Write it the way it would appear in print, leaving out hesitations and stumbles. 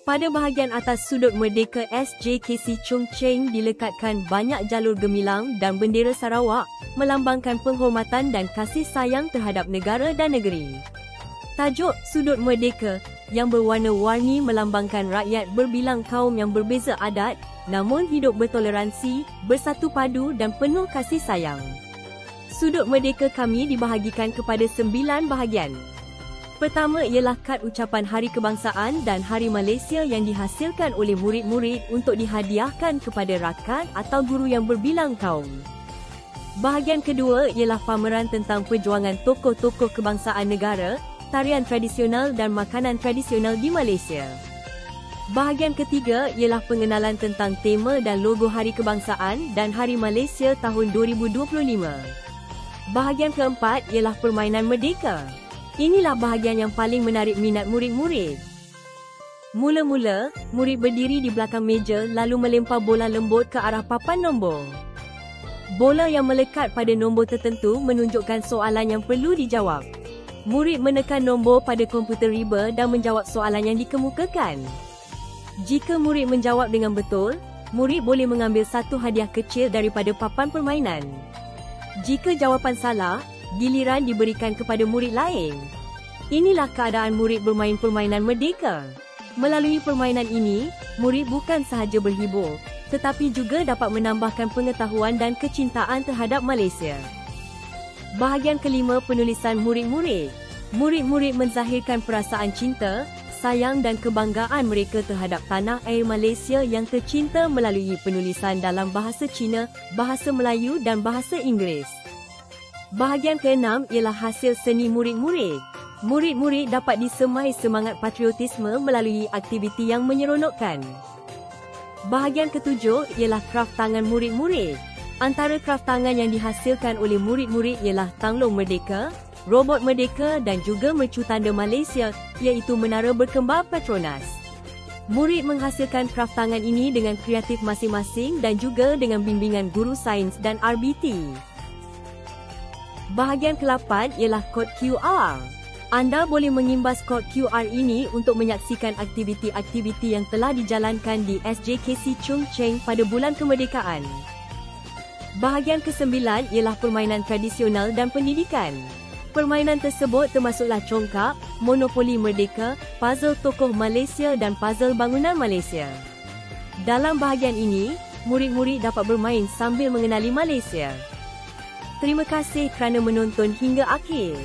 Pada bahagian atas sudut merdeka SJKC Chung Cheng dilekatkan banyak jalur gemilang dan bendera Sarawak, melambangkan penghormatan dan kasih sayang terhadap negara dan negeri. Tajuk Sudut Merdeka yang berwarna-warni melambangkan rakyat berbilang kaum yang berbeza adat, namun hidup bertoleransi, bersatu padu dan penuh kasih sayang. Sudut merdeka kami dibahagikan kepada 9 bahagian. Pertama ialah kad ucapan Hari Kebangsaan dan Hari Malaysia yang dihasilkan oleh murid-murid untuk dihadiahkan kepada rakan atau guru yang berbilang kaum. Bahagian kedua ialah pameran tentang perjuangan tokoh-tokoh kebangsaan negara, tarian tradisional dan makanan tradisional di Malaysia. Bahagian ketiga ialah pengenalan tentang tema dan logo Hari Kebangsaan dan Hari Malaysia tahun 2025. Bahagian keempat ialah permainan merdeka. Inilah bahagian yang paling menarik minat murid-murid. Mula-mula, murid berdiri di belakang meja lalu melempar bola lembut ke arah papan nombor. Bola yang melekat pada nombor tertentu menunjukkan soalan yang perlu dijawab. Murid menekan nombor pada komputer riba dan menjawab soalan yang dikemukakan. Jika murid menjawab dengan betul, murid boleh mengambil satu hadiah kecil daripada papan permainan. Jika jawapan salah, giliran diberikan kepada murid lain. Inilah keadaan murid bermain permainan merdeka. Melalui permainan ini, murid bukan sahaja berhibur, tetapi juga dapat menambahkan pengetahuan dan kecintaan terhadap Malaysia. Bahagian kelima, penulisan murid-murid. Murid-murid menzahirkan perasaan cinta, sayang dan kebanggaan mereka terhadap tanah air Malaysia yang tercinta melalui penulisan dalam bahasa Cina, bahasa Melayu dan bahasa Inggeris. Bahagian keenam ialah hasil seni murid-murid. Murid-murid dapat disemai semangat patriotisme melalui aktiviti yang menyeronokkan. Bahagian ketujuh ialah kraft tangan murid-murid. Antara kraft tangan yang dihasilkan oleh murid-murid ialah Tanglong Merdeka, Robot Merdeka dan juga Mercu Tanda Malaysia, iaitu Menara Berkembar Petronas. Murid menghasilkan kraft tangan ini dengan kreatif masing-masing dan juga dengan bimbingan guru sains dan RBT. Bahagian ke-8 ialah kod QR. Anda boleh mengimbas kod QR ini untuk menyaksikan aktiviti-aktiviti yang telah dijalankan di SJKC Chung Cheng pada bulan kemerdekaan. Bahagian ke-9 ialah permainan tradisional dan pendidikan. Permainan tersebut termasuklah congkak, monopoli merdeka, puzzle tokoh Malaysia dan puzzle bangunan Malaysia. Dalam bahagian ini, murid-murid dapat bermain sambil mengenali Malaysia. Terima kasih kerana menonton hingga akhir.